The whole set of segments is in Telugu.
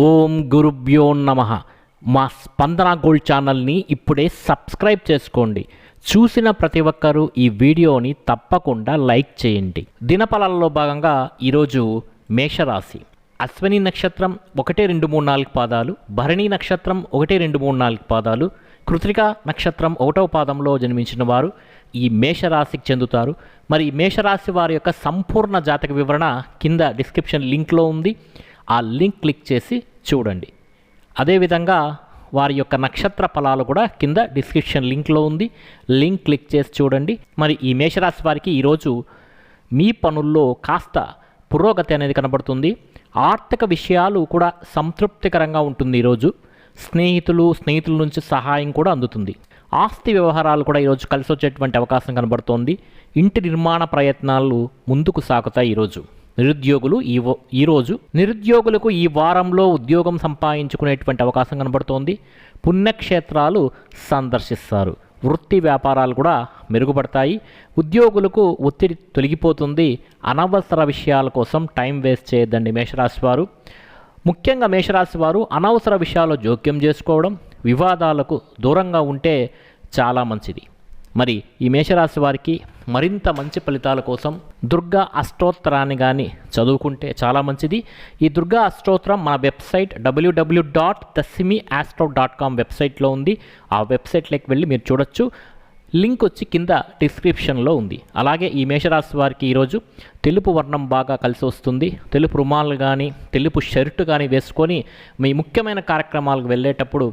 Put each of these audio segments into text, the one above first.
ఓం గురుభ్యో నమః. మా స్పందన గోల్డ్ ఛానల్ని ఇప్పుడే సబ్స్క్రైబ్ చేసుకోండి. చూసిన ప్రతి ఒక్కరూ ఈ వీడియోని తప్పకుండా లైక్ చేయండి. దినఫలాల్లో భాగంగా ఈరోజు మేషరాశి, అశ్విని నక్షత్రం 1, 2, 3, 4 పాదాలు, భరణి నక్షత్రం 1, 2, 3, 4 పాదాలు, కృత్తిక నక్షత్రం 1వ పాదంలో జన్మించిన వారు ఈ మేషరాశికి చెందుతారు. మరి మేషరాశి వారి యొక్క సంపూర్ణ జాతక వివరణ కింద డిస్క్రిప్షన్ లింక్లో ఉంది. ఆ లింక్ క్లిక్ చేసి చూడండి. అదేవిధంగా వారి యొక్క నక్షత్ర ఫలాలు కూడా కింద డిస్క్రిప్షన్ లింక్లో ఉంది. లింక్ క్లిక్ చేసి చూడండి. మరి ఈ మేషరాశి వారికి ఈరోజు మీ పనుల్లో కాస్త పురోగతి అనేది కనబడుతుంది. ఆర్థిక విషయాలు కూడా సంతృప్తికరంగా ఉంటుంది. ఈరోజు స్నేహితుల నుంచి సహాయం కూడా అందుతుంది. ఆస్తి వ్యవహారాలు కూడా ఈరోజు కలిసి వచ్చేటువంటి అవకాశం కనబడుతోంది. ఇంటి నిర్మాణ ప్రయత్నాలు ముందుకు సాగుతాయి. నిరుద్యోగులకు ఈ వారంలో ఉద్యోగం సంపాదించుకునేటువంటి అవకాశం కనబడుతోంది. పుణ్యక్షేత్రాలు సందర్శిస్తారు. వృత్తి వ్యాపారాలు కూడా మెరుగుపడతాయి. ఉద్యోగులకు ఒత్తిడి తొలగిపోతుంది. అనవసర విషయాల కోసం టైం వేస్ట్ చేయొద్దండి మేషరాశి వారు. ముఖ్యంగా మేషరాశి వారు అనవసర విషయాల్లో జోక్యం చేసుకోవడం, వివాదాలకు దూరంగా ఉంటే చాలా మంచిది. మరి ఈ మేషరాశి వారికి మరింత మంచి ఫలితాల కోసం దుర్గా అష్టోత్తరాన్ని కానీ చదువుకుంటే చాలా మంచిది. ఈ దుర్గా అష్టోత్తరం మన వెబ్సైట్ www.dasimiastro.com వెబ్సైట్లో ఉంది. ఆ వెబ్సైట్లోకి వెళ్ళి మీరు చూడొచ్చు. లింక్ వచ్చి కింద డిస్క్రిప్షన్లో ఉంది. అలాగే ఈ మేషరాశి వారికి ఈరోజు తెలుపు వర్ణం బాగా కలిసి వస్తుంది. తెలుపు రుమాలు కానీ తెలుపు షర్టు కానీ వేసుకొని మీ ముఖ్యమైన కార్యక్రమాలకు వెళ్ళేటప్పుడు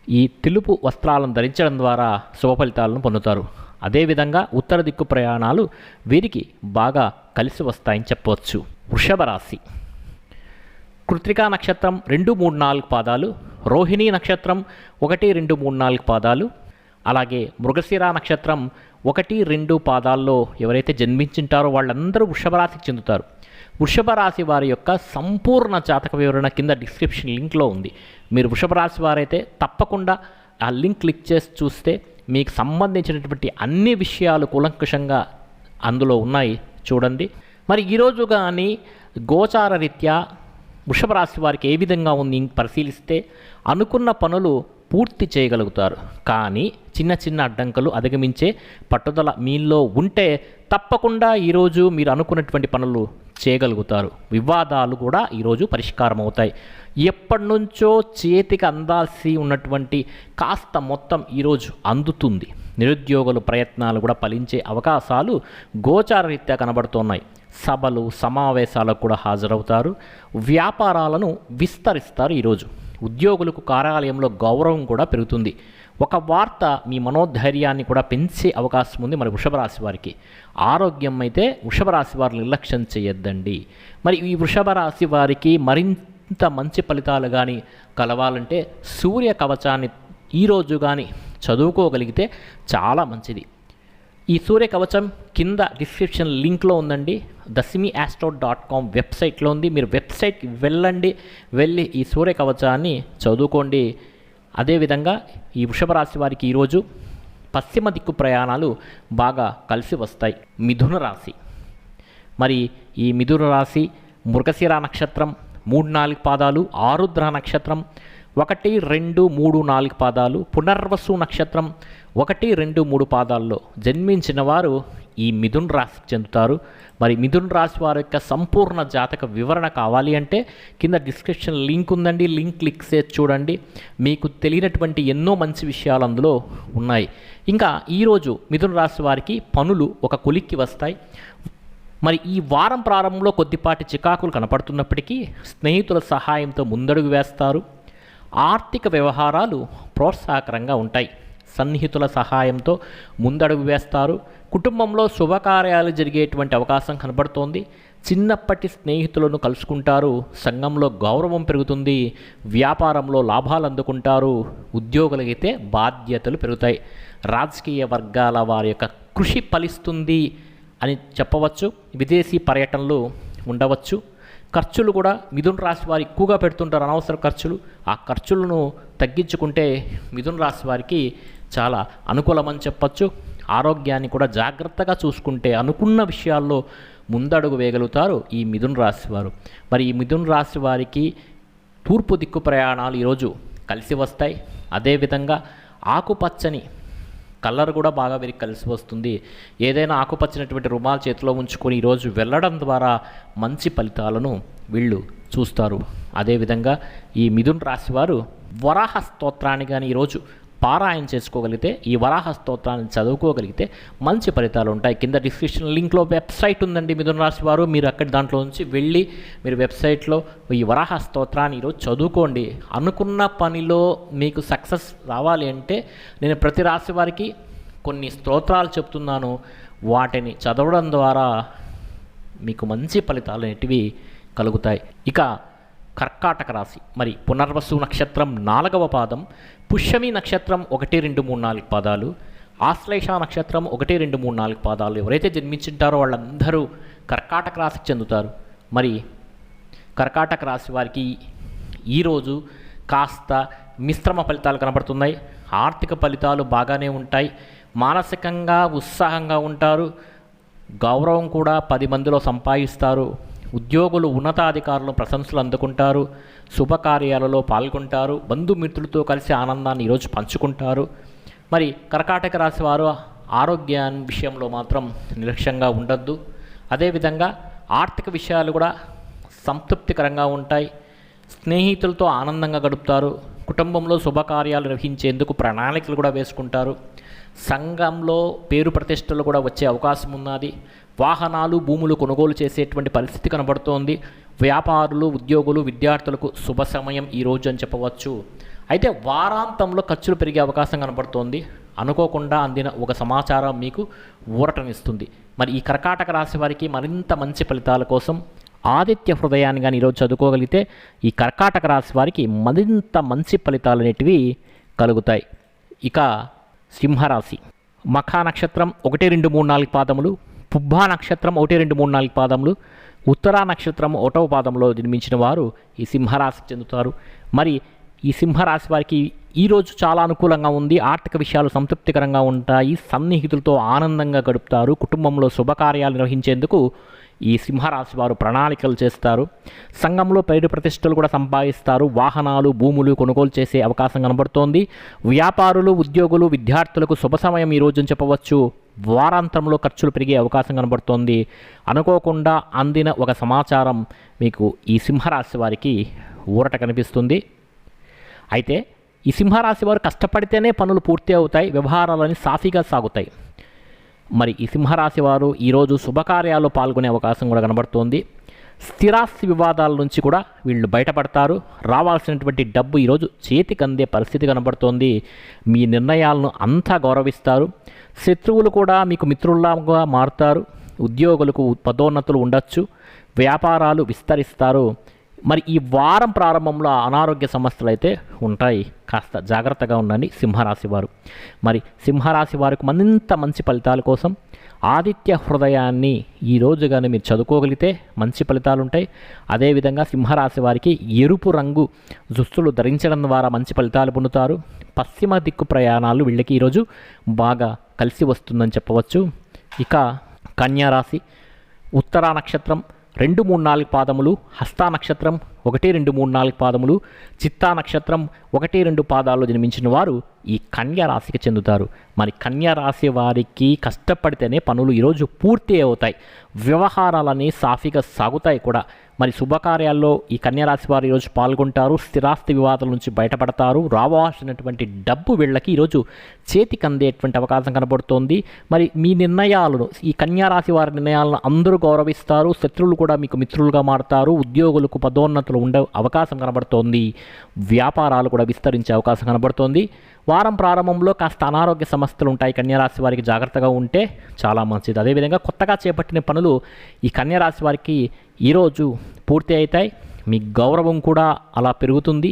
ఈ తెలుపు వస్త్రాలను ధరించడం ద్వారా శుభ ఫలితాలను పొందుతారు. అదేవిధంగా ఉత్తర దిక్కు ప్రయాణాలు వీరికి బాగా కలిసి వస్తాయని చెప్పవచ్చు. వృషభ రాశి, కృత్తిక నక్షత్రం 2, 3, 4 పాదాలు, రోహిణి నక్షత్రం 1, 2, 3, 4 పాదాలు, అలాగే మృగశిర నక్షత్రం 1, 2 పాదాల్లో ఎవరైతే జన్మించింటారో వాళ్ళందరూ వృషభ రాశికి చెందుతారు. వృషభ రాశి వారి యొక్క సంపూర్ణ జాతక వివరణ కింద డిస్క్రిప్షన్ లింక్లో ఉంది. మీరు వృషభ రాశి వారైతే తప్పకుండా ఆ లింక్ క్లిక్ చేసి చూస్తే మీకు సంబంధించినటువంటి అన్ని విషయాలు కూలంకషంగా అందులో ఉన్నాయి. చూడండి. మరి ఈరోజు కానీ గోచార రీత్యా వృషభ రాశి వారికి ఏ విధంగా ఉంది పరిశీలిస్తే అనుకున్న పనులు పూర్తి చేయగలుగుతారు. కానీ చిన్న చిన్న అడ్డంకులు అధిగమించే పట్టుదల మీలో ఉంటే తప్పకుండా ఈరోజు మీరు అనుకున్నటువంటి పనులు చేయగలుగుతారు. వివాదాలు కూడా ఈరోజు పరిష్కారం అవుతాయి. ఎప్పటి నుంచో చేతికి అందాల్సి ఉన్నటువంటి కాస్త మొత్తం ఈరోజు అందుతుంది. నిరుద్యోగుల ప్రయత్నాలు కూడా ఫలించే అవకాశాలు గోచార రీత్యా కనబడుతున్నాయి. సభలు సమావేశాలకు కూడా హాజరవుతారు. వ్యాపారాలను విస్తరిస్తారు. ఈరోజు ఉద్యోగులకు కార్యాలయంలో గౌరవం కూడా పెరుగుతుంది. ఒక వార్త మీ మనోధైర్యాన్ని కూడా పెంచే అవకాశం ఉంది. మరి వృషభ రాశి వారికి ఆరోగ్యం అయితే వృషభ రాశి వారు నిర్లక్ష్యం చేయొద్దండి. మరి ఈ వృషభ రాశి వారికి మరింత మంచి ఫలితాలు కానీ కలవాలంటే సూర్య కవచాన్ని ఈరోజు కానీ చదువుకోగలిగితే చాలా మంచిది. ఈ సూర్య కవచం కింద డిస్క్రిప్షన్ లింక్లో ఉందండి. dasimiastro.com వెబ్సైట్లో ఉంది. మీరు వెబ్సైట్కి వెళ్ళి ఈ సూర్య కవచాన్ని చదువుకోండి. అదేవిధంగా ఈ వృషభ రాశి వారికి ఈరోజు పశ్చిమ దిక్కు ప్రయాణాలు బాగా కలిసి వస్తాయి. మిథున రాశి, మరి ఈ మిథున రాశి మృగశిర నక్షత్రం 3, 4 పాదాలు, ఆరుద్ర నక్షత్రం 1, 2, 3, 4 పాదాలు, పునర్వసు నక్షత్రం 1, 2, 3 పాదాల్లో జన్మించిన వారు ఈ మిథున రాశికి చెందుతారు. మరి మిథున రాశి వారి యొక్క సంపూర్ణ జాతక వివరణ కావాలి అంటే కింద డిస్క్రిప్షన్ లింక్ ఉందండి. లింక్ క్లిక్ చేసి చూడండి. మీకు తెలియనటువంటి ఎన్నో మంచి విషయాలు అందులో ఉన్నాయి. ఇంకా ఈరోజు మిథున రాశి వారికి పనులు ఒక కొలిక్కి వస్తాయి. మరి ఈ వారం ప్రారంభంలో కొద్దిపాటి చికాకులు కనపడుతున్నప్పటికీ స్నేహితుల సహాయంతో ముందడుగు వేస్తారు. ఆర్థిక వ్యవహారాలు ప్రోత్సాహకరంగా ఉంటాయి. సన్నిహితుల సహాయంతో ముందడుగు వేస్తారు. కుటుంబంలో శుభకార్యాలు జరిగేటువంటి అవకాశం కనబడుతోంది. చిన్నప్పటి స్నేహితులను కలుసుకుంటారు. సంఘంలో గౌరవం పెరుగుతుంది. వ్యాపారంలో లాభాలు అందుకుంటారు. ఉద్యోగులకైతే బాధ్యతలు పెరుగుతాయి. రాజకీయ వర్గాల వారి యొక్క కృషి ఫలిస్తుంది అని చెప్పవచ్చు. విదేశీ పర్యటనలు ఉండవచ్చు. ఖర్చులు కూడా మిథున రాశి వారు ఎక్కువగా పెడుతుంటారు. అనవసర ఖర్చులు. ఆ ఖర్చులను తగ్గించుకుంటే మిథున రాశి వారికి చాలా అనుకూలమని చెప్పచ్చు. ఆరోగ్యాన్ని కూడా జాగ్రత్తగా చూసుకుంటే అనుకున్న విషయాల్లో ముందడుగు వేయగలుగుతారు ఈ మిథున రాశి వారు. మరి ఈ మిథున రాశి వారికి తూర్పు దిక్కు ప్రయాణాలు ఈరోజు కలిసి వస్తాయి. అదేవిధంగా ఆకుపచ్చని కలర్ కూడా బాగా వీరికి కలిసి వస్తుంది. ఏదైనా ఆకుపచ్చనటువంటి రుమాలు చేతిలో ఉంచుకొని ఈరోజు వెళ్ళడం ద్వారా మంచి ఫలితాలను వీళ్ళు చూస్తారు. అదేవిధంగా ఈ మిథున రాశి వారు వరాహ స్తోత్రాన్ని కానీ ఈరోజు పారాయణ చేసుకోగలిగితే, ఈ వరాహ స్తోత్రాన్ని చదువుకోగలిగితే మంచి ఫలితాలు ఉంటాయి. కింద డిస్క్రిప్షన్ లింక్లో వెబ్సైట్ ఉందండి మిథున రాశి వారు, మీరు అక్కడి దాంట్లో నుంచి వెళ్ళి మీరు వెబ్సైట్లో ఈ వరాహ స్తోత్రాన్ని ఈరోజు చదువుకోండి. అనుకున్న పనిలో మీకు సక్సెస్ రావాలి అంటే నేను ప్రతి రాశి వారికి కొన్ని స్తోత్రాలు చెప్తున్నాను, వాటిని చదవడం ద్వారా మీకు మంచి ఫలితాలు అనేటివి కలుగుతాయి. ఇక కర్కాటక రాశి, మరి పునర్వసు నక్షత్రం 4వ పాదం, పుష్యమి నక్షత్రం 1, 2, 3, 4 పాదాలు, ఆశ్లేష నక్షత్రం 1, 2, 3, 4 పాదాలు ఎవరైతే జన్మించుంటారో వాళ్ళందరూ కర్కాటక రాశికి చెందుతారు. మరి కర్కాటక రాశి వారికి ఈరోజు కాస్త మిశ్రమ ఫలితాలు కనబడుతున్నాయి. ఆర్థిక ఫలితాలు బాగానే ఉంటాయి. మానసికంగా ఉత్సాహంగా ఉంటారు. గౌరవం కూడా 10 మందిలో సంపాదిస్తారు. ఉద్యోగులు ఉన్నతాధికారులు ప్రశంసలు అందుకుంటారు. శుభకార్యాలలో పాల్గొంటారు. బంధుమిత్రులతో కలిసి ఆనందాన్ని ఈరోజు పంచుకుంటారు. మరి కర్కాటక రాశి వారు ఆరోగ్యాన్ని విషయంలో మాత్రం నిర్లక్ష్యంగా ఉండొద్దు. అదేవిధంగా ఆర్థిక విషయాలు కూడా సంతృప్తికరంగా ఉంటాయి. స్నేహితులతో ఆనందంగా గడుపుతారు. కుటుంబంలో శుభకార్యాలు నిర్వహించేందుకు ప్రణాళికలు కూడా వేసుకుంటారు. సంఘంలో పేరు ప్రతిష్టలు కూడా వచ్చే అవకాశం ఉన్నది. వాహనాలు, భూములు కొనుగోలు చేసేటువంటి పరిస్థితి కనబడుతోంది. వ్యాపారులు, ఉద్యోగులు, విద్యార్థులకు శుభ సమయం ఈరోజు అని చెప్పవచ్చు. అయితే వారాంతంలో ఖర్చులు పెరిగే అవకాశం కనబడుతోంది. అనుకోకుండా అందిన ఒక సమాచారం మీకు ఊరటనిస్తుంది. మరి ఈ కర్కాటక రాశి వారికి మరింత మంచి ఫలితాల కోసం ఆదిత్య హృదయాన్ని కానీ ఈరోజు చదువుకోగలిగితే ఈ కర్కాటక రాశి వారికి మరింత మంచి ఫలితాలు అనేటివి కలుగుతాయి. ఇక సింహరాశి, మఖా నక్షత్రం 1, 2, 3, 4 పాదములు, పుబ్బా నక్షత్రం 1, 2, 3, 4 పాదములు, ఉత్తరా నక్షత్రం 1వ పాదంలో జన్మించిన వారు ఈ సింహరాశికి చెందుతారు. మరి ఈ సింహరాశి వారికి ఈరోజు చాలా అనుకూలంగా ఉంది. ఆర్థిక విషయాలు సంతృప్తికరంగా ఉంటాయి. సన్నిహితులతో ఆనందంగా గడుపుతారు. కుటుంబంలో శుభకార్యాలు నిర్వహించేందుకు ఈ సింహరాశి వారు ప్రణాళికలు చేస్తారు. సంఘంలో పేరు ప్రతిష్టలు కూడా సంపాదిస్తారు. వాహనాలు, భూములు కొనుగోలు చేసే అవకాశం కనబడుతోంది. వ్యాపారులు, ఉద్యోగులు, విద్యార్థులకు శుభ సమయం ఈరోజు అని చెప్పవచ్చు. వారాంతంలో ఖర్చులు పెరిగే అవకాశం కనబడుతోంది. అనుకోకుండా అందిన ఒక సమాచారం మీకు ఈ సింహరాశి వారికి ఊరట కనిపిస్తుంది. అయితే ఈ సింహరాశి వారు కష్టపడితేనే పనులు పూర్తి అవుతాయి. వ్యవహారాలని సాఫీగా సాగుతాయి. మరి ఈ సింహరాశి వారు ఈరోజు శుభకార్యాల్లో పాల్గొనే అవకాశం కూడా కనబడుతోంది. స్థిరాస్తి వివాదాల నుంచి కూడా వీళ్ళు బయటపడతారు. రావాల్సినటువంటి డబ్బు ఈరోజు చేతికి అందే పరిస్థితి కనబడుతోంది. మీ నిర్ణయాలను అంతా గౌరవిస్తారు. శత్రువులు కూడా మీకు మిత్రుల్లాగా మారుతారు. ఉద్యోగులకు పదోన్నతులు ఉండొచ్చు. వ్యాపారాలు విస్తరిస్తారు. మరి ఈ వారం ప్రారంభంలో అనారోగ్య సమస్యలు అయితే ఉంటాయి. కాస్త జాగ్రత్తగా ఉండండి సింహరాశి వారు. మరి సింహరాశి వారికి మరింత మంచి ఫలితాల కోసం ఆదిత్య హృదయాన్ని ఈరోజు కానీ మీరు చదువుకోగలిగితే మంచి ఫలితాలు ఉంటాయి. అదేవిధంగా సింహరాశి వారికి ఎరుపు రంగు దుస్తులు ధరించడం ద్వారా మంచి ఫలితాలు పొందుతారు. పశ్చిమ దిక్కు ప్రయాణాలు వీళ్ళకి ఈరోజు బాగా కలిసి వస్తుందని చెప్పవచ్చు. ఇక కన్యారాశి, ఉత్తరా నక్షత్రం 2, 3, 4 పాదములు, హస్తా నక్షత్రం 1, 2, 3, 4 పాదములు, చిత్తా నక్షత్రం 1, 2 పాదాల్లో జన్మించిన వారు ఈ కన్యా రాశికి చెందుతారు. మరి కన్యా రాశి వారికి కష్టపడితేనే పనులు ఈరోజు పూర్తి అవుతాయి. వ్యవహారాలన్నీ సాఫీగా సాగుతాయి కూడా. మరి శుభకార్యాల్లో ఈ కన్యా రాశి వారు ఈరోజు పాల్గొంటారు. స్థిరాస్తి వివాదాల నుంచి బయటపడతారు. రావాల్సినటువంటి డబ్బు వీళ్ళకి ఈరోజు చేతికి అందేటువంటి అవకాశం కనబడుతోంది. మరి మీ నిర్ణయాలను, ఈ కన్యా రాశి వారి నిర్ణయాలను అందరూ గౌరవిస్తారు. శత్రువులు కూడా మీకు మిత్రులుగా మారుతారు. ఉద్యోగులకు పదోన్నతులు ఉండే అవకాశం కనబడుతోంది. వ్యాపారాలు కూడా విస్తరించే అవకాశం కనబడుతోంది. వారం ప్రారంభంలో కాస్త అనారోగ్య సమస్యలు ఉంటాయి. కన్యారాశి వారికి జాగ్రత్తగా ఉంటే చాలా మంచిది. అదేవిధంగా కొత్తగా చేపట్టిన పనులు ఈ కన్యారాశి వారికి ఈరోజు పూర్తి అవుతాయి. మీ గౌరవం కూడా అలా పెరుగుతుంది.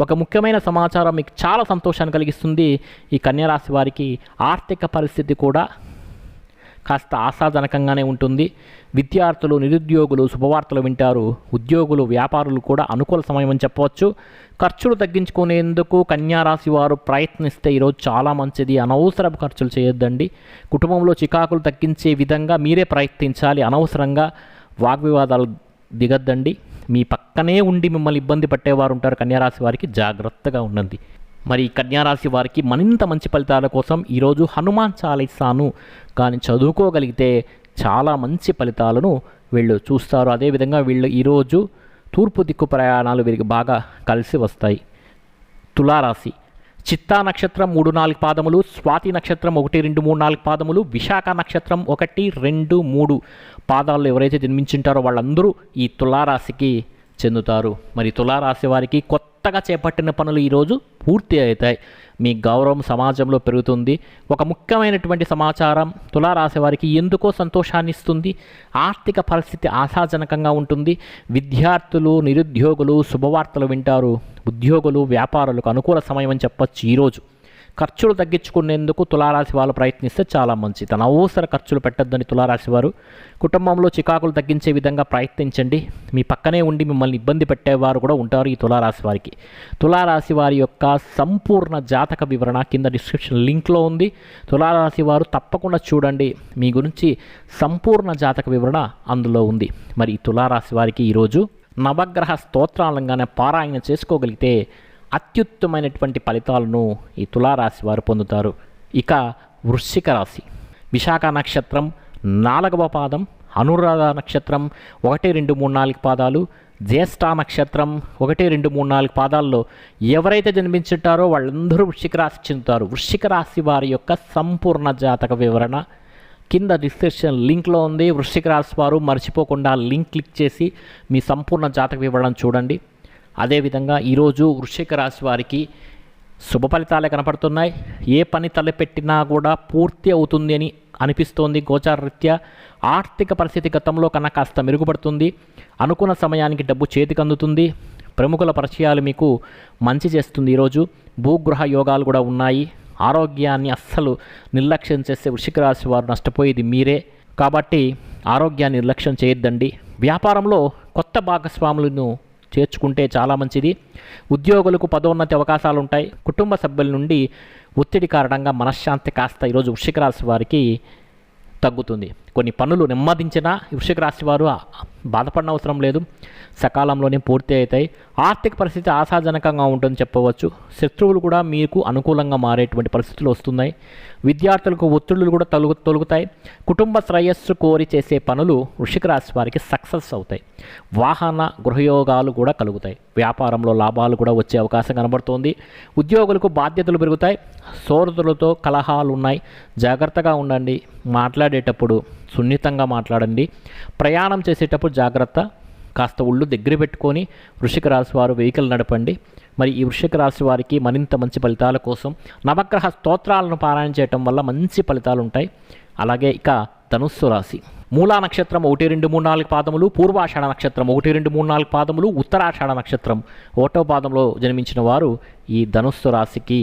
ఒక ముఖ్యమైన సమాచారం మీకు చాలా సంతోషాన్ని కలిగిస్తుంది. ఈ కన్యారాశి వారికి ఆర్థిక పరిస్థితి కూడా కాస్త ఆశాజనకంగానే ఉంటుంది. విద్యార్థులు, నిరుద్యోగులు శుభవార్తలు వింటారు. ఉద్యోగులు, వ్యాపారులు కూడా అనుకూల సమయం అని చెప్పవచ్చు. ఖర్చులు తగ్గించుకునేందుకు కన్యారాశి వారు ప్రయత్నిస్తే ఈరోజు చాలా మంచిది. అనవసరపు ఖర్చులు చేయొద్దండి. కుటుంబంలో చికాకులు తగ్గించే విధంగా మీరే ప్రయత్నించాలి. అనవసరంగా వాగ్వివాదాలు దిగద్దండి. మీ పక్కనే ఉండి మిమ్మల్ని ఇబ్బంది పట్టేవారు ఉంటారు. కన్యారాశి వారికి జాగ్రత్తగా ఉండండి. మరి కన్యారాశి వారికి మరింత మంచి ఫలితాల కోసం ఈరోజు హనుమాన్ చాలీసాను కానీ చదువుకోగలిగితే చాలా మంచి ఫలితాలను వీళ్ళు చూస్తారు. అదేవిధంగా వీళ్ళు ఈరోజు తూర్పు దిక్కు ప్రయాణాలు వీరికి బాగా కలిసి వస్తాయి. తులారాశి చిత్తా నక్షత్రం 3-4 పాదములు, స్వాతి నక్షత్రం 1-2-3-4 పాదములు, విశాఖ నక్షత్రం 1-2-3 పాదాల్లో ఎవరైతే జన్మించుంటారో వాళ్ళందరూ ఈ తులారాశికి చెందుతారు. మరి తులారాశి వారికి కొత్తగా చేపట్టిన పనులు ఈరోజు పూర్తి అవుతాయి. మీ గౌరవం సమాజంలో పెరుగుతుంది. ఒక ముఖ్యమైనటువంటి సమాచారం తులారాశి వారికి ఎందుకో సంతోషాన్ని ఇస్తుంది. ఆర్థిక పరిస్థితి ఆశాజనకంగా ఉంటుంది. విద్యార్థులు, నిరుద్యోగులు శుభవార్తలు వింటారు. ఉద్యోగులు, వ్యాపారులకు అనుకూల సమయం అని చెప్పచ్చు. ఈరోజు ఖర్చులు తగ్గించుకునేందుకు తులారాశి వాళ్ళు ప్రయత్నిస్తే చాలా మంచిది. అనవసర ఖర్చులు పెట్టొద్దని తులారాశి వారు కుటుంబంలో చికాకులు తగ్గించే విధంగా ప్రయత్నించండి. మీ పక్కనే ఉండి మిమ్మల్ని ఇబ్బంది పెట్టేవారు కూడా ఉంటారు ఈ తులారాశి వారికి. తులారాశి వారి యొక్క సంపూర్ణ జాతక వివరణ కింద డిస్క్రిప్షన్ లింక్లో ఉంది. తులారాశి వారు తప్పకుండా చూడండి. మీ గురించి సంపూర్ణ జాతక వివరణ అందులో ఉంది. మరి ఈ తులారాశి వారికి ఈరోజు నవగ్రహ స్తోత్రాలంగానే పారాయణ చేసుకోగలిగితే అత్యుత్తమైనటువంటి ఫలితాలను ఈ తులారాశి వారు పొందుతారు. ఇక వృశ్చిక రాశి విశాఖ నక్షత్రం 4వ పాదం, అనురాధ నక్షత్రం 1-2-3-4 పాదాలు, జ్యేష్ఠ నక్షత్రం 1-2-3-4 పాదాల్లో ఎవరైతే జన్మించుంటారో వాళ్ళందరూ వృశ్చిక రాశి చెందుతారు. వృశ్చిక రాశి వారి యొక్క సంపూర్ణ జాతక వివరణ కింద డిస్క్రిప్షన్ లింక్లో ఉంది. వృశ్చిక రాశి వారు మర్చిపోకుండా లింక్ క్లిక్ చేసి మీ సంపూర్ణ జాతక వివరణ చూడండి. అదేవిధంగా ఈరోజు వృశ్చిక రాశి వారికి శుభ ఫలితాలే కనపడుతున్నాయి. ఏ పని తలపెట్టినా కూడా పూర్తి అవుతుంది అని అనిపిస్తోంది. గోచారరీత్యా ఆర్థిక పరిస్థితి గతంలో కన్నా కాస్త మెరుగుపడుతుంది. అనుకున్న సమయానికి డబ్బు చేతికి అందుతుంది. ప్రముఖుల పరిచయాలు మీకు మంచి చేస్తుంది. ఈరోజు భూగృహ యోగాలు కూడా ఉన్నాయి. ఆరోగ్యాన్ని అస్సలు నిర్లక్ష్యం చేస్తే వృశ్చిక రాశి వారు నష్టపోయేది మీరే. కాబట్టి ఆరోగ్యాన్ని నిర్లక్ష్యం చేయొద్దండి. వ్యాపారంలో కొత్త భాగస్వాములను చేర్చుకుంటే చాలా మంచిది. ఉద్యోగులకు పదోన్నతి అవకాశాలు ఉంటాయి. కుటుంబ సభ్యుల నుండి ఒత్తిడి కారణంగా మనశ్శాంతి కాస్త ఈరోజు వృశ్చిక రాశి వారికి తగ్గుతుంది. కొన్ని పనులు నెమ్మదించినా వృశ్చిక రాశి వారు బాధపడిన అవసరం లేదు, సకాలంలోనే పూర్తి అవుతాయి. ఆర్థిక పరిస్థితి ఆశాజనకంగా ఉంటుందని చెప్పవచ్చు. శత్రువులు కూడా మీకు అనుకూలంగా మారేటువంటి పరిస్థితులు వస్తున్నాయి. విద్యార్థులకు ఒత్తిళ్లు కూడా తొలుగుతాయి. కుటుంబ శ్రేయస్సు కోరి చేసే పనులు వృశ్చిక రాశి వారికి సక్సెస్ అవుతాయి. వాహన గృహయోగాలు కూడా కలుగుతాయి. వ్యాపారంలో లాభాలు కూడా వచ్చే అవకాశం కనబడుతోంది. ఉద్యోగులకు బాధ్యతలు పెరుగుతాయి. సోదరులతో కలహాలు ఉన్నాయి, జాగ్రత్తగా ఉండండి. మాట్లాడేటప్పుడు సున్నితంగా మాట్లాడండి. ప్రయాణం చేసేటప్పుడు జాగ్రత్త. కాస్త ఒళ్ళు దగ్గర పెట్టుకొని వృశ్చిక రాశి వారు వెహికల్ నడపండి. మరి ఈ వృశ్చిక రాశి వారికి మరింత మంచి ఫలితాల కోసం నవగ్రహ స్తోత్రాలను పారాయణ చేయటం వల్ల మంచి ఫలితాలు ఉంటాయి. అలాగే ఇక ధనుస్సు రాశి మూలా నక్షత్రం 1-2-3-4 పాదములు, పూర్వాషాఢ నక్షత్రం 1-2-3-4 పాదములు, ఉత్తరాషాఢ నక్షత్రం 1వ పాదంలో జన్మించిన వారు ఈ ధనుస్సు రాశికి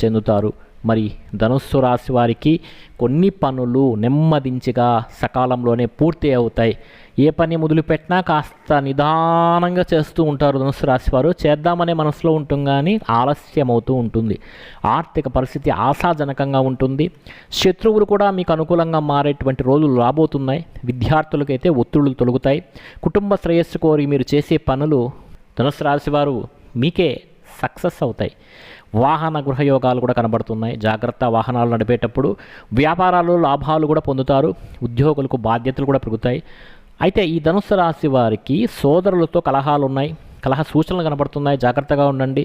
చెందుతారు. మరి ధనుస్సు రాశి వారికి కొన్ని పనులు నెమ్మదించిగా సకాలంలోనే పూర్తి అవుతాయి. ఏ పని మొదలుపెట్టినా కాస్త నిదానంగా చేస్తూ ఉంటారు ధనుస్సు రాశి వారు. చేద్దామనే మనసులో ఉంటుంది కానీ ఆలస్యం అవుతూ ఉంటుంది. ఆర్థిక పరిస్థితి ఆశాజనకంగా ఉంటుంది. శత్రువులు కూడా మీకు అనుకూలంగా మారేటువంటి రోజులు రాబోతున్నాయి. విద్యార్థులకైతే ఒత్తిళ్లు తొలగుతాయి. కుటుంబ శ్రేయస్సు కోరి మీరు చేసే పనులు ధనుస్సు రాశి వారు మీకే సక్సెస్ అవుతాయి. వాహన గృహయోగాలు కూడా కనబడుతున్నాయి. జాగ్రత్త వాహనాలు నడిపేటప్పుడు. వ్యాపారాలు లాభాలు కూడా పొందుతారు. ఉద్యోగులకు బాధ్యతలు కూడా పెరుగుతాయి. అయితే ఈ ధనుస్సు రాశి వారికి సోదరులతో కలహాలు ఉన్నాయి. కలహ సూచనలు కనబడుతున్నాయి. జాగ్రత్తగా ఉండండి.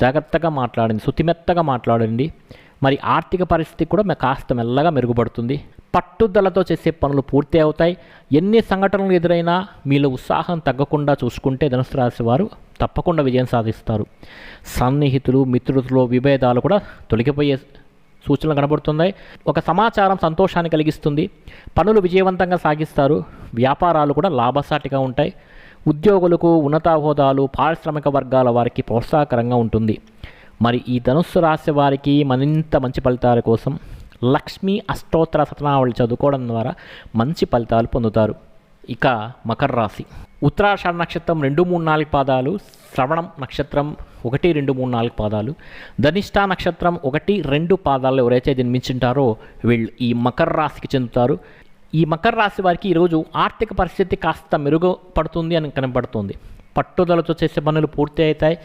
జాగ్రత్తగా మాట్లాడండి. శుతిమెత్తగా మాట్లాడండి. మరి ఆర్థిక పరిస్థితి కూడా కాస్త మెల్లగా మెరుగుపడుతుంది. పట్టుదలతో చేసే పనులు పూర్తి అవుతాయి. ఎన్ని సంఘటనలు ఎదురైనా మీలో ఉత్సాహం తగ్గకుండా చూసుకుంటే ధనుస్సు రాశి వారు తప్పకుండా విజయం సాధిస్తారు. సన్నిహితులు, మిత్రులతో విభేదాలు కూడా తొలగిపోయే సూచనలు కనబడుతున్నాయి. ఒక సమాచారం సంతోషాన్ని కలిగిస్తుంది. పనులు విజయవంతంగా సాగిస్తారు. వ్యాపారాలు కూడా లాభసాటిగా ఉంటాయి. ఉద్యోగులకు ఉన్నత హోదాలు, పారిశ్రామిక వర్గాల వారికి ప్రోత్సాహకరంగా ఉంటుంది. మరి ఈ ధనుస్సు రాశి వారికి మరింత మంచి ఫలితాల కోసం లక్ష్మీ అష్టోత్తర శతనావళి చదువుకోవడం ద్వారా మంచి ఫలితాలు పొందుతారు. ఇక మకర రాశి ఉత్తరాషాఢ నక్షత్రం 2-3-4 పాదాలు, శ్రవణం నక్షత్రం 1-2-3-4 పాదాలు, ధనిష్ఠ నక్షత్రం 1-2 పాదాల్లో ఎవరైతే జన్మించుంటారో వీళ్ళు ఈ మకర రాశికి చెందుతారు. ఈ మకర రాశి వారికి ఈరోజు ఆర్థిక పరిస్థితి కాస్త మెరుగుపడుతుంది అని కనబడుతుంది. పట్టుదలతో చేసే పనులు పూర్తి అవుతాయి.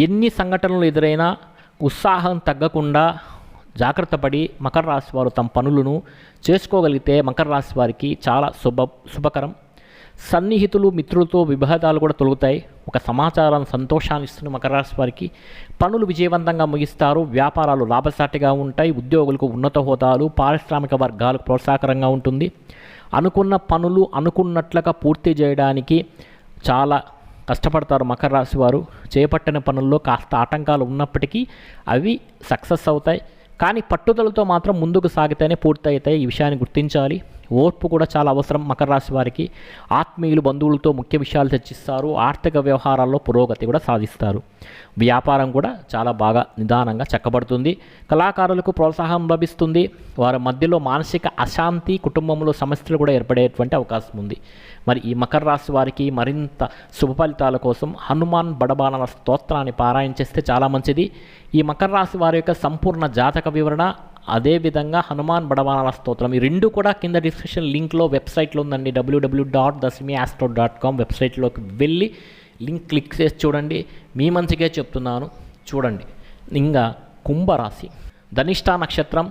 ఎన్ని సంఘటనలు ఎదురైనా ఉత్సాహం తగ్గకుండా జాగ్రత్త పడి మకర రాశి వారు తమ పనులను చేసుకోగలిగితే మకర రాశి వారికి చాలా శుభకరం. సన్నిహితులు మిత్రులతో విభేదాలు కూడా తొలుగుతాయి. ఒక సమాచారాన్ని సంతోషాన్ని ఇస్తున్న మకర రాశి వారికి పనులు విజయవంతంగా ముగిస్తారు. వ్యాపారాలు లాభసాటిగా ఉంటాయి. ఉద్యోగులకు ఉన్నత హోదాలు, పారిశ్రామిక వర్గాలకు ప్రోత్సాహకరంగా ఉంటుంది. అనుకున్న పనులు అనుకున్నట్లుగా పూర్తి చేయడానికి చాలా కష్టపడతారు మకర రాశి వారు. చేపట్టిన పనుల్లో కాస్త ఆటంకాలు ఉన్నప్పటికీ అవి సక్సెస్ అవుతాయి. కానీ పట్టుదలతో మాత్రం ముందుకు సాగితేనే పూర్తి అవుతాయి. ఈ విషయాన్ని గుర్తించాలి. ఓర్పు కూడా చాలా అవసరం మకర రాశి వారికి. ఆత్మీయులు బంధువులతో ముఖ్య విషయాలు చర్చిస్తారు. ఆర్థిక వ్యవహారాల్లో పురోగతి కూడా సాధిస్తారు. వ్యాపారం కూడా చాలా బాగా నిదానంగా చక్కబడుతుంది. కళాకారులకు ప్రోత్సాహం లభిస్తుంది. వారి మధ్యలో మానసిక అశాంతి, కుటుంబంలో సమస్యలు కూడా ఏర్పడేటువంటి అవకాశం ఉంది. మరి ఈ మకర రాశి వారికి మరింత శుభ ఫలితాల కోసం హనుమాన్ బడబానల స్తోత్రాన్ని పారాయణ చేస్తే చాలా మంచిది. ఈ మకర రాశి వారి యొక్క సంపూర్ణ జాతక వివరణ, అదేవిధంగా హనుమాన్ బడబానల స్తోత్రం, ఈ రెండు కూడా కింద డిస్క్రిప్షన్ లింక్లో వెబ్సైట్లో ఉందండి. www.dasimiastro.com వెబ్సైట్లోకి వెళ్ళి లింక్ క్లిక్ చేసి చూడండి. మీ మంచిగా చెప్తున్నాను, చూడండి. ఇంకా కుంభరాశి, ధనిష్ట నక్షత్రం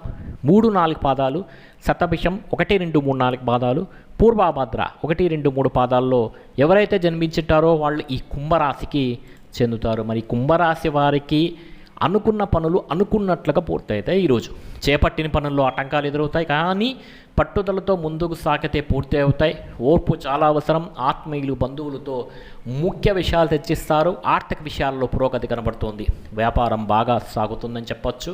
3-4 పాదాలు, శతభిషం 1, 2, 3, 4 పాదాలు, పూర్వభద్ర 1, 2, 3 పాదాల్లో ఎవరైతే జన్మించుంటారో వాళ్ళు ఈ కుంభరాశికి చెందుతారు. మరి కుంభరాశి వారికి అనుకున్న పనులు అనుకున్నట్లుగా పూర్తవుతాయి. ఈరోజు చేపట్టిన పనుల్లో ఆటంకాలు ఎదురవుతాయి, కానీ పట్టుదలతో ముందుకు సాగితే పూర్తి అవుతాయి. ఓర్పు చాలా అవసరం. ఆత్మీయులు బంధువులతో ముఖ్య విషయాలు చర్చిస్తారు. ఆర్థిక విషయాల్లో పురోగతి కనబడుతుంది. వ్యాపారం బాగా సాగుతుందని చెప్పొచ్చు.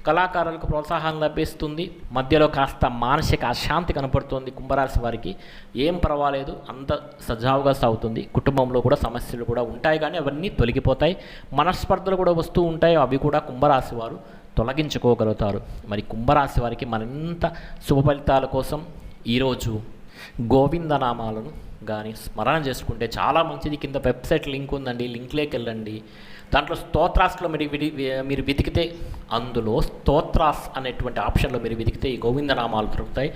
కళాకారులకు ప్రోత్సాహం లభిస్తుంది. మధ్యలో కాస్త మానసిక అశాంతి కనపడుతుంది కుంభరాశి వారికి. ఏం పర్వాలేదు, అంత సజావుగా సాగుతుంది. కుటుంబంలో కూడా సమస్యలు కూడా ఉంటాయి, కానీ అవన్నీ తొలగిపోతాయి. మనస్పర్ధలు కూడా వస్తూ ఉంటాయి, అవి కూడా కుంభరాశి వారు తొలగించుకోగలుగుతారు. మరి కుంభరాశి వారికి మరింత శుభ ఫలితాల కోసం ఈరోజు గోవిందనామాలను కానీ స్మరణ చేసుకుంటే చాలా మంచిది. కింద వెబ్సైట్ లింక్ ఉందండి, లింక్లోకి వెళ్ళండి. దాంట్లో స్తోత్రాస్లో మీరు వెతికితే, అందులో స్తోత్రాస్ అనేటువంటి ఆప్షన్లో మీరు వెతికితే ఈ గోవిందనామాలు దొరుకుతాయి.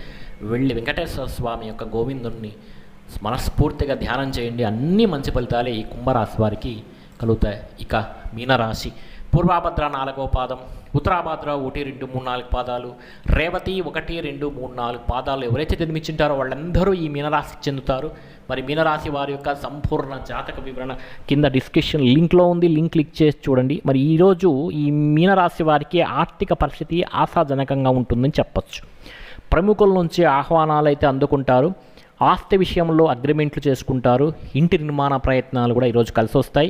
వెళ్ళి వెంకటేశ్వర స్వామి యొక్క గోవిందుని మనస్ఫూర్తిగా ధ్యానం చేయండి. అన్ని మంచి ఫలితాలే ఈ కుంభరాశి వారికి కలుగుతాయి. ఇక మీనరాశి, పూర్వభద్ర 4వ పాదం, ఉత్తరాభద్ర 1, 2, 3, 4 పాదాలు, రేవతి 1, 2, 3, 4 పాదాలు ఎవరైతే జన్మించుంటారో వాళ్ళందరూ ఈ మీనరాశికి చెందుతారు. మరి మీనరాశి వారి యొక్క సంపూర్ణ జాతక వివరణ కింద డిస్క్రిప్షన్ లింక్లో ఉంది, లింక్ క్లిక్ చేసి చూడండి. మరి ఈరోజు ఈ మీనరాశి వారికి ఆర్థిక పరిస్థితి ఆశాజనకంగా ఉంటుందని చెప్పచ్చు. ప్రముఖుల నుంచి ఆహ్వానాలు అయితే అందుకుంటారు. ఆస్తి విషయంలో అగ్రిమెంట్లు చేసుకుంటారు. ఇంటి నిర్మాణ ప్రయత్నాలు కూడా ఈరోజు కలిసి వస్తాయి.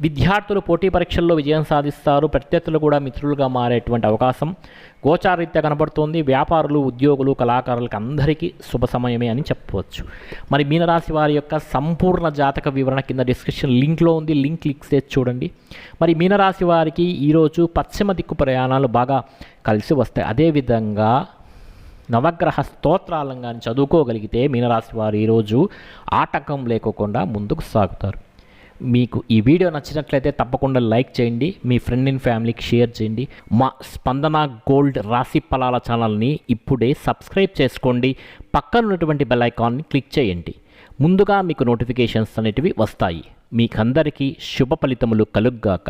విద్యార్థులు పోటీ పరీక్షల్లో విజయం సాధిస్తారు. ప్రత్యర్థులు కూడా మిత్రులుగా మారేటువంటి అవకాశం గోచారీత్యా కనబడుతోంది. వ్యాపారులు, ఉద్యోగులు, కళాకారులకు అందరికీ శుభ సమయమే అని చెప్పవచ్చు. మరి మీనరాశి వారి యొక్క సంపూర్ణ జాతక వివరణ కింద డిస్క్రిప్షన్ లింక్లో ఉంది, లింక్ క్లిక్ చేసి చూడండి. మరి మీనరాశి వారికి ఈరోజు పశ్చిమ దిక్కు ప్రయాణాలు బాగా కలిసి వస్తాయి. అదేవిధంగా నవగ్రహ స్తోత్రాలను కానీ చదువుకోగలిగితే మీనరాశి వారు ఈరోజు ఆటంకం లేకోకుండా ముందుకు సాగుతారు. మీకు ఈ వీడియో నచ్చినట్లయితే తప్పకుండా లైక్ చేయండి, మీ ఫ్రెండ్ అండ్ ఫ్యామిలీకి షేర్ చేయండి. మా స్పందన గోల్డ్ రాశి ఫలాల ఛానల్ని ఇప్పుడే సబ్స్క్రైబ్ చేసుకోండి. పక్కన ఉన్నటువంటి బెల్ ఐకాన్ని క్లిక్ చేయండి. ముందుగా మీకు నోటిఫికేషన్స్ అనేటివి వస్తాయి. మీకందరికీ శుభ ఫలితములు కలుగ్గాక.